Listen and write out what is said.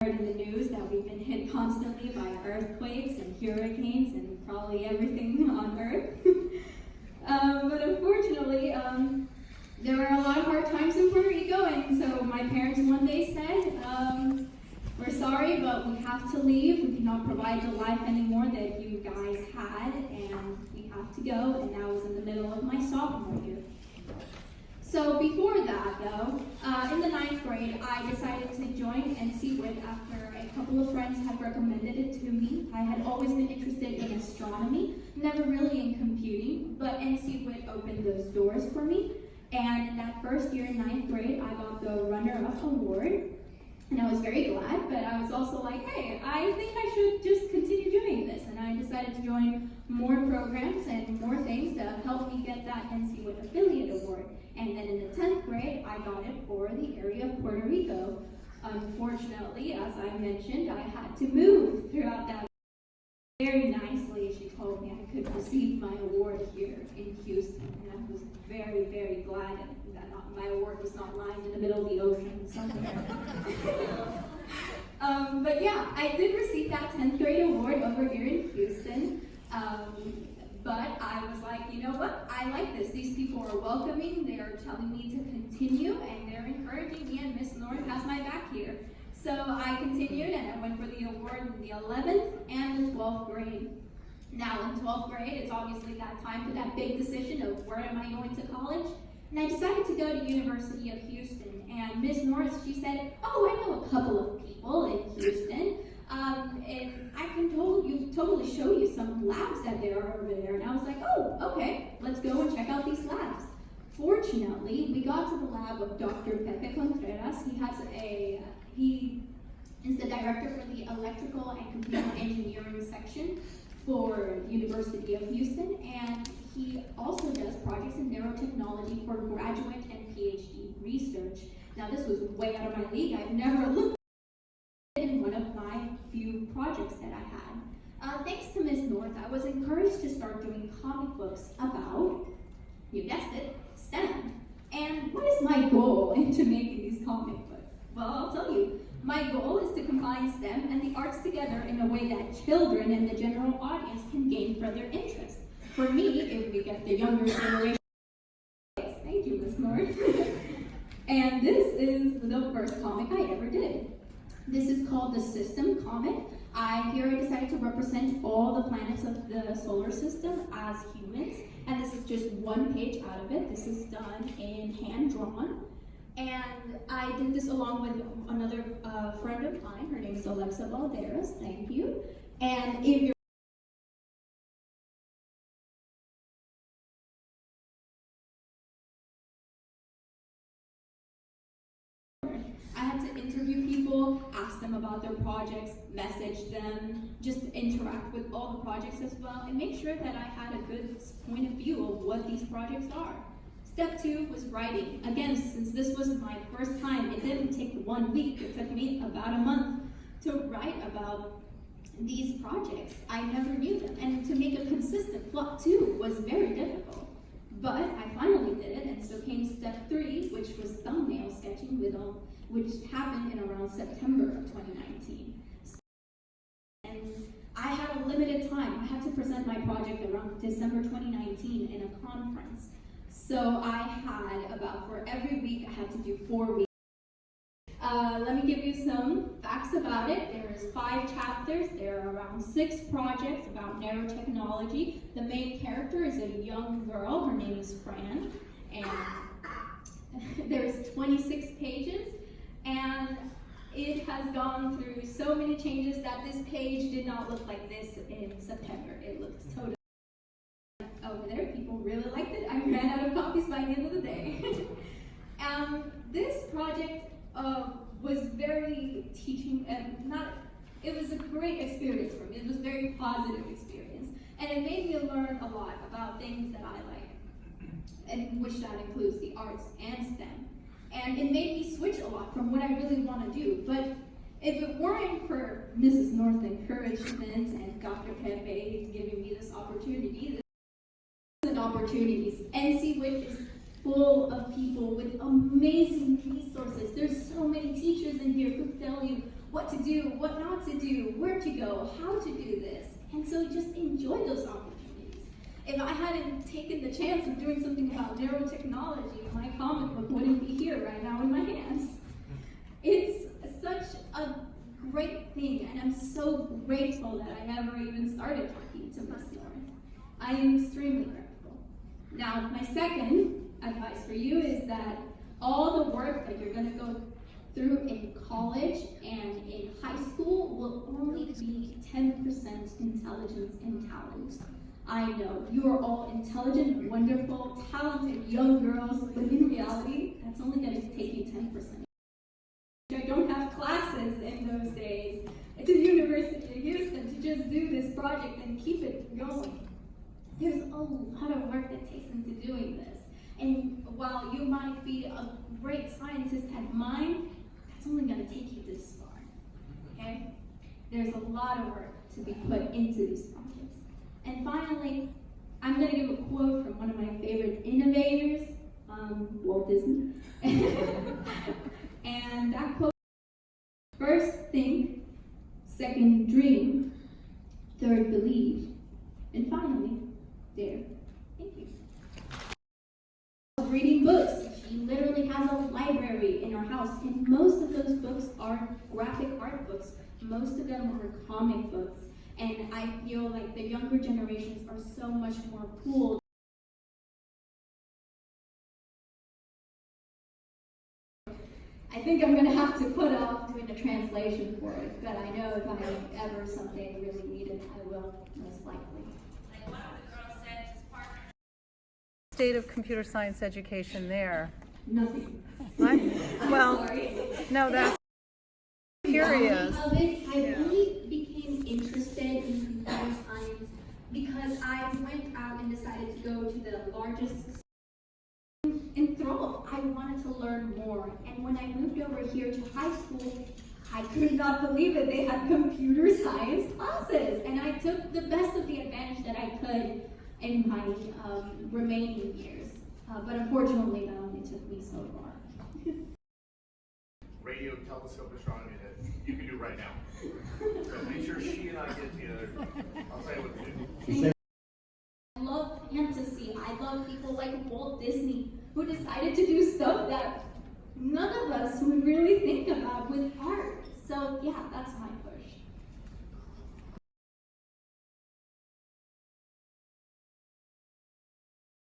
In the news that we've been hit constantly by earthquakes and hurricanes and probably everything on Earth. But unfortunately, there were a lot of hard times in Puerto Rico, and so my parents one day said, we're sorry, but we have to leave. We cannot provide the life anymore that you guys had, and we have to go, and that was in the middle of my sophomore year. So before that, though, in the 9th grade, I decided to join NCWIT after a couple of friends had recommended it to me. I had always been interested in astronomy, never really in computing, but NCWIT opened those doors for me. And in that first year in 9th grade, I got the runner-up award, and I was very glad, but I was also like, hey, I think I should just continue doing this. And I decided to join more programs and more things to help me get that NCWIT affiliate award. And then in the 10th grade, I got it for the area of Puerto Rico. Unfortunately, as I mentioned, I had to move throughout that. Very nicely, she told me I could receive my award here in Houston, and I was very, very glad that my award was not lying in the middle of the ocean somewhere. But yeah, I did receive that 10th grade award over here in Houston. But I was like, you know what? I like this. These people are welcoming. They are telling me to continue, and they're encouraging me, and Miss North has my back here. So I continued, and I went for the award in the 11th and the 12th grade. Now in 12th grade, it's obviously that time for that big decision of where am I going to college? And I decided to go to University of Houston. And Miss Norris, she said, oh, I know a couple of people in Houston. And I can totally show you some labs that there are over there. And I was like, oh, okay, let's go and check out these labs. Fortunately, we got to the lab of Dr. Pepe Contreras. He is the director for the electrical and computer engineering section for University of Houston, and he also does projects in neurotechnology for graduate and PhD research. Now, this was way out of my league. I've never looked in one of my few projects that I had. Thanks to Ms. North, I was encouraged to start doing comic books about, you guessed it, STEM. And what is my goal into making these comic books? Well, I'll tell you. My goal is to combine STEM and the arts together in a way that children and the general audience can gain further interest. For me, if we get the younger generation. Thank you, Ms. North. And this is the first comic I ever did. This is called the System Comic. Here I decided to represent all the planets of the solar system as humans, and this is just one page out of it. This is done in hand-drawn, and I did this along with another friend of mine. Her name is Alexa Valderas. Thank you. And if you're I had to interview people, ask them about their projects, message them, just interact with all the projects as well, and make sure that I had a good point of view of what these projects are. Step 2 was writing. Again, since this was my first time, it didn't take 1 week. It took me about a month to write about these projects. I never knew them, and to make a consistent plot too was very difficult. But I finally did it, and so came step 3, which was thumbnail sketching, which happened in around September of 2019. And I had a limited time. I had to present my project around December 2019 in a conference. So I had for every week, I had to do 4 weeks. Let me give you some facts about it. There is 5 chapters. There are around 6 projects about nanotechnology. The main character is a young girl. Her name is Fran. And there's 26 pages. And it has gone through so many changes that this page did not look like this in September. It looked totally over there. People really liked it. I ran out of copies by the end of the day. This project was very teaching, it was a great experience for me. It was a very positive experience. And it made me learn a lot about things that I like, and which that includes the arts and STEM. And it made me switch a lot from what I really want to do. But if it weren't for Mrs. North's encouragement and Dr. Pepe giving me this opportunity, opportunities. NCWIT is full of people with amazing resources. There's so many teachers in here who tell you what to do, what not to do, where to go, how to do this. And so just enjoy those opportunities. If I hadn't taken the chance of doing something about neurotechnology, my comic book wouldn't be here right now in my hands. It's such a great thing, and I'm so grateful that I ever even started talking to Miss Lauren. I am extremely grateful. Now, my second advice for you is that all the work that you're going to go through in college and in high school will only be 10% intelligence and talent. I know you are all intelligent, wonderful, talented young girls, but in reality, that's only going to take you 10%. I don't have classes in those days at the University of Houston to just do this project and keep it going. There's a lot of work that takes into doing this. And while you might be a great scientist at mine, that's only going to take you this far, okay? There's a lot of work to be put into these projects. And finally, I'm going to give a quote from one of my favorite innovators, Walt Disney. And that quote, first think, second dream, third believe, and finally, dare. Thank you. Reading books. She literally has a library in her house, and most of those books are graphic art books. Most of them are comic books. And I feel like the younger generations are so much more cool. I think I'm going to have to put off doing a translation for it, but I know if I ever someday really need it, I will, most likely. Like one of the girls said, just partner. State of computer science education there. Nothing. What? Well, sorry. no, that's curious. Of it, I really became interested in computer science because I went out and decided to go to the largest enthralled. I wanted to learn more. And when I moved over here to high school, I could not believe it. They had computer science classes. And I took the best of the advantage that I could in my remaining years. But unfortunately, that only took me so far. Radio telescope astronomy that you can do right now. So make sure she and I get together. I'll tell you what to do. I love fantasy. I love people like Walt Disney who decided to do stuff that none of us would really think about with art. So yeah, that's my push.